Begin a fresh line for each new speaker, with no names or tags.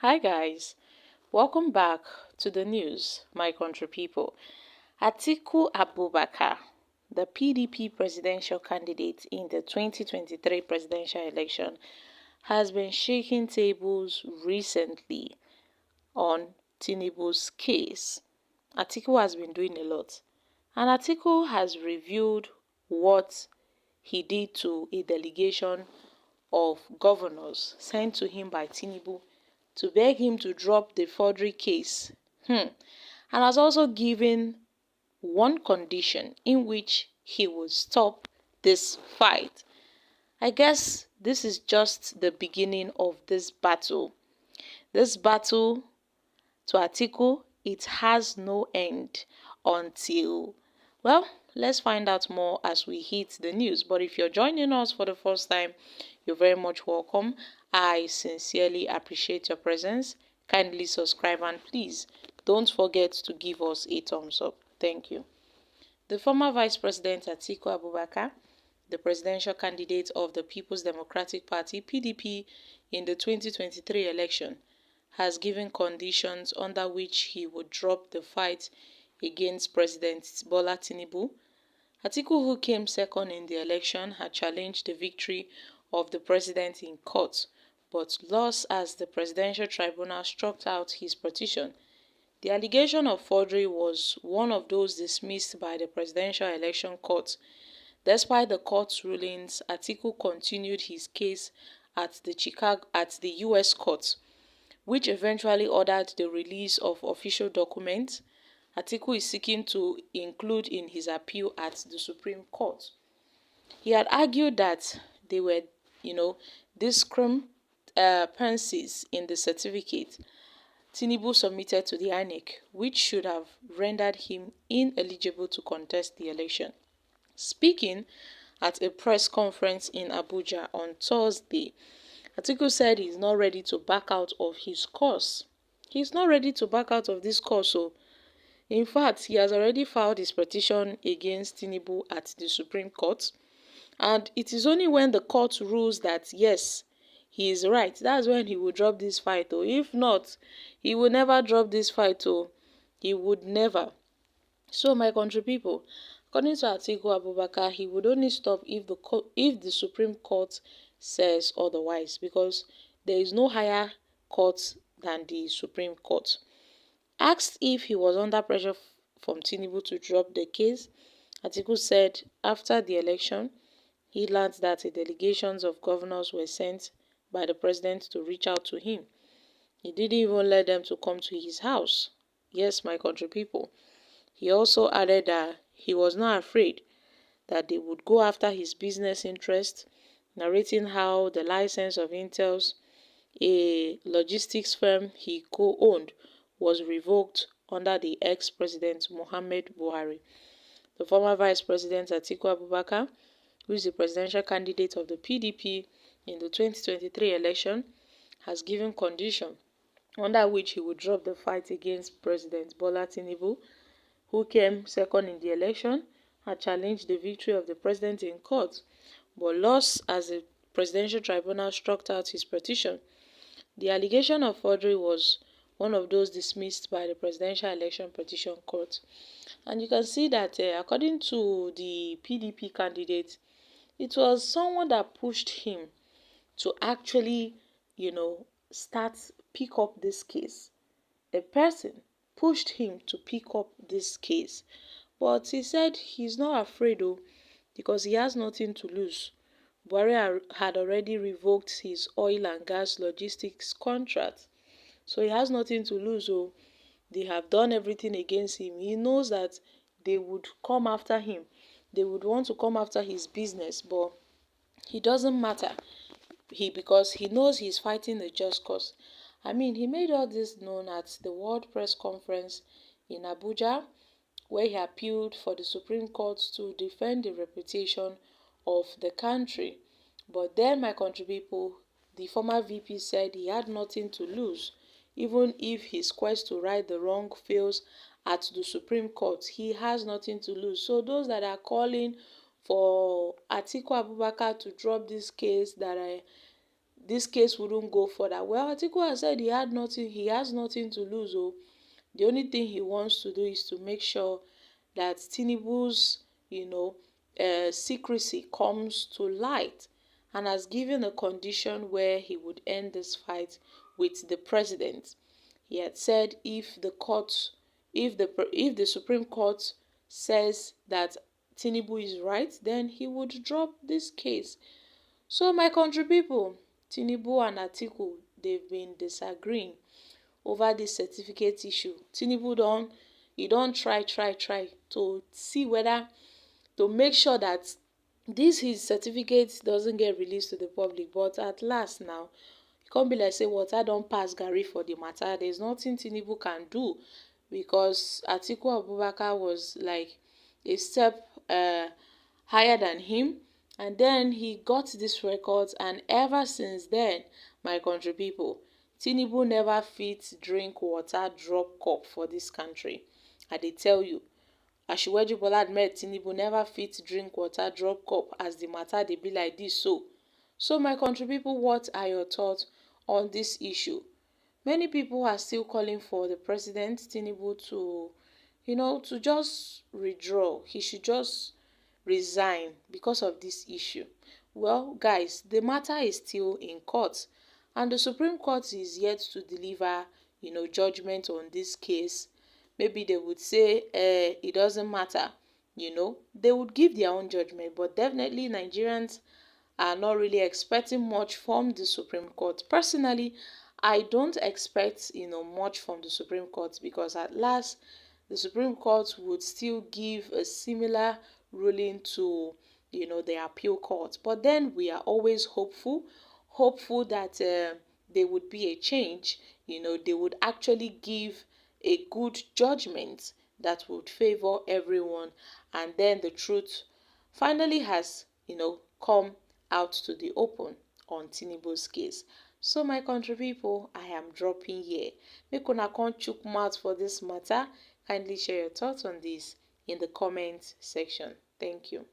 Hi guys, welcome back to the news, my country people. Atiku Abubakar, the PDP presidential candidate in the 2023 presidential election, has been shaking tables recently on Tinubu's case. Atiku has been doing a lot, and Atiku has revealed what he did to a delegation of governors sent to him by Tinubu to beg him to drop the forgery case, and has also given one condition in which he will stop this fight. I guess this is just the beginning of this battle. This battle to Atiku, it has no end until, well, let's find out more as we hit the news. But if you're joining us for the first time, you're very much welcome. I sincerely appreciate your presence. Kindly subscribe and please don't forget to give us a thumbs up. Thank you. The former Vice President Atiku Abubakar, the presidential candidate of the People's Democratic Party (PDP) in the 2023 election, has given conditions under which he would drop the fight against President Bola Tinubu. Atiku, who came second in the election, had challenged the victory of the president in court, but lost as the Presidential Tribunal struck out his petition. The allegation of forgery was one of those dismissed by the Presidential Election Court. Despite the court's rulings, Atiku continued his case at the U.S. court, which eventually ordered the release of official documents Atiku is seeking to include in his appeal at the Supreme Court. He had argued that there were, discrepancies in the certificate Tinubu submitted to the INEC, which should have rendered him ineligible to contest the election. Speaking at a press conference in Abuja on Thursday, Atiku said he's not ready to back out of his cause. He's not ready to back out of this cause, so in fact, he has already filed his petition against Tinubu at the Supreme Court, and it is only when the court rules that yes, he is right, that's when he will drop this fight. Or if not, he will never drop this fight. Or he would never. So, my country people, according to Atiku Abubakar, he would only stop if the Supreme Court says otherwise, because there is no higher court than the Supreme Court. Asked if he was under pressure from Tinubu to drop the case, Atiku said after the election, he learned that a delegation of governors were sent by the president to reach out to him. He didn't even let them to come to his house. Yes, my country people. He also added that he was not afraid that they would go after his business interests, narrating how the license of Intel's, a logistics firm he co-owned, was revoked under the ex-president Muhammad Buhari. The former Vice President Atiku Abubakar, who is the presidential candidate of the PDP in the 2023 election, has given condition under which he would drop the fight against President Bola Tinubu, who came second in the election, had challenged the victory of the president in court, but lost as the Presidential Tribunal struck out his petition. The allegation of forgery was one of those dismissed by the Presidential Election Petition Court. And you can see that according to the PDP candidate, it was someone that pushed him to actually, pick up this case. A person pushed him to pick up this case. But he said he's not afraid though, because he has nothing to lose. Buhari had already revoked his oil and gas logistics contract. So he has nothing to lose. So they have done everything against him. He knows that they would come after him. They would want to come after his business, but it doesn't matter. Because he knows he's fighting a just cause. I mean, he made all this known at the World Press Conference in Abuja, where he appealed for the Supreme Court to defend the reputation of the country. But then, my country people, the former VP said he had nothing to lose. Even if his quest to right the wrong fails at the Supreme Court, he has nothing to lose. So those that are calling for Atiku Abubakar to drop this case, that this case wouldn't go further. Well, Atiku has said he has nothing to lose. Oh, the only thing he wants to do is to make sure that Tinubu's, secrecy comes to light, and has given a condition where he would end this fight with the president. He had said if the Supreme Court says that Tinubu is right, then he would drop this case. So my country people, Tinubu and Atiku, they've been disagreeing over this certificate issue. Tinubu don't try to see whether to make sure that this his certificate doesn't get released to the public. But at last now, e come be like say water don pass garri for the matter. There's nothing Tinubu can do, because Atiku Abubakar was like a step higher than him, and then he got this record, and ever since then, my country people, Tinubu never fit drink water drop cup for this country. I dey tell you, Asiwaju Bola Ahmed Tinubu never fit drink water drop cup as the matter dey be like this. So my country people, what are your thoughts on this issue? Many people are still calling for the president Tinubu to, to just withdraw. He should just resign because of this issue. Well, guys, the matter is still in court, and the Supreme Court is yet to deliver, judgment on this case. Maybe they would say, it doesn't matter, they would give their own judgment, but definitely Nigerians are not really expecting much from the Supreme Court. Personally, I don't expect, much from the Supreme Court, because at last the Supreme Court would still give a similar ruling to, the appeal court. But then we are always hopeful that there would be a change. They would actually give a good judgment that would favor everyone, and then the truth finally has, come out to the open on Tinubu's case. So my country people, I am dropping here. Make una come chook mouth for this matter. Kindly share your thoughts on this in the comment section. Thank you.